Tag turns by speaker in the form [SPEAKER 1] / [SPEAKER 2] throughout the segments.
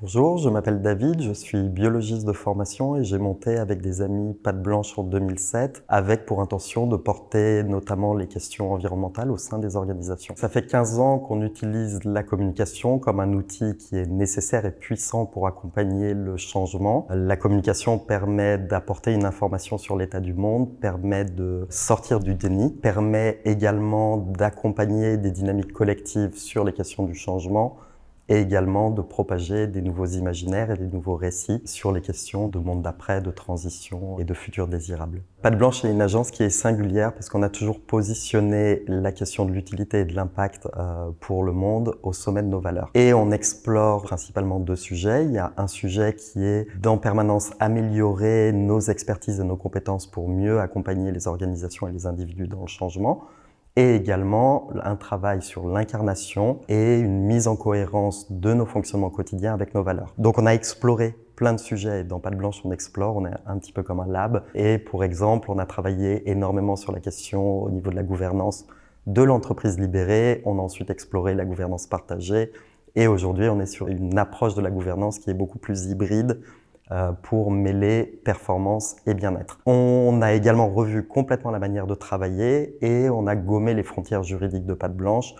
[SPEAKER 1] Bonjour, je m'appelle David, je suis biologiste de formation et j'ai monté avec des amis Patte Blanche en 2007 avec pour intention de porter notamment les questions environnementales au sein des organisations. Ça fait 15 ans qu'on utilise la communication comme un outil qui est nécessaire et puissant pour accompagner le changement. La communication permet d'apporter une information sur l'état du monde, permet de sortir du déni, permet également d'accompagner des dynamiques collectives sur les questions du changement, et également de propager des nouveaux imaginaires et des nouveaux récits sur les questions de monde d'après, de transition et de futur désirable. Patte Blanche est une agence qui est singulière parce qu'on a toujours positionné la question de l'utilité et de l'impact pour le monde au sommet de nos valeurs. Et on explore principalement deux sujets. Il y a un sujet qui est d'en permanence améliorer nos expertises et nos compétences pour mieux accompagner les organisations et les individus dans le changement, et également un travail sur l'incarnation et une mise en cohérence de nos fonctionnements quotidiens avec nos valeurs. Donc on a exploré plein de sujets et dans Patte Blanche on explore, on est un petit peu comme un lab. Et pour exemple, on a travaillé énormément sur la question au niveau de la gouvernance de l'entreprise libérée, on a ensuite exploré la gouvernance partagée et aujourd'hui on est sur une approche de la gouvernance qui est beaucoup plus hybride pour mêler performance et bien-être. On a également revu complètement la manière de travailler et on a gommé les frontières juridiques de Patte Blanche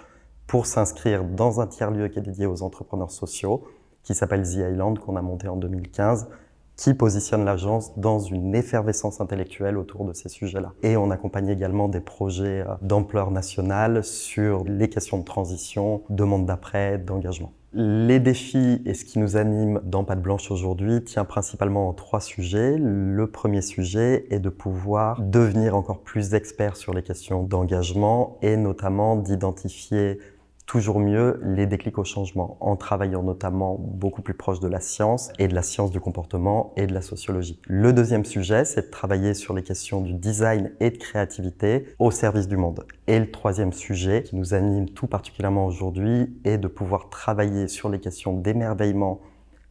[SPEAKER 1] pour s'inscrire dans un tiers-lieu qui est dédié aux entrepreneurs sociaux, qui s'appelle The Island, qu'on a monté en 2015, qui positionne l'agence dans une effervescence intellectuelle autour de ces sujets-là. Et on accompagne également des projets d'ampleur nationale sur les questions de transition, de monde d'après, d'engagement. Les défis et ce qui nous anime dans Patte Blanche aujourd'hui tient principalement en trois sujets. Le premier sujet est de pouvoir devenir encore plus expert sur les questions d'engagement et notamment d'identifier toujours mieux les déclics au changement en travaillant notamment beaucoup plus proche de la science et de la science du comportement et de la sociologie. Le deuxième sujet, c'est de travailler sur les questions du design et de créativité au service du monde. Et le troisième sujet qui nous anime tout particulièrement aujourd'hui est de pouvoir travailler sur les questions d'émerveillement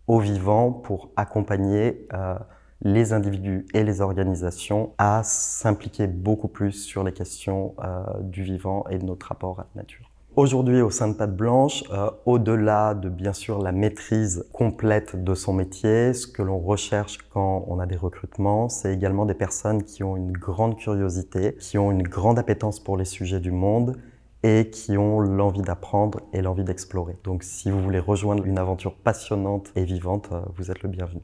[SPEAKER 1] au vivant pour accompagner les individus et les organisations à s'impliquer beaucoup plus sur les questions du vivant et de notre rapport à la nature. Aujourd'hui, au sein de Patte Blanche, au-delà de bien sûr la maîtrise complète de son métier, ce que l'on recherche quand on a des recrutements, c'est également des personnes qui ont une grande curiosité, qui ont une grande appétence pour les sujets du monde et qui ont l'envie d'apprendre et l'envie d'explorer. Donc si vous voulez rejoindre une aventure passionnante et vivante, vous êtes le bienvenu.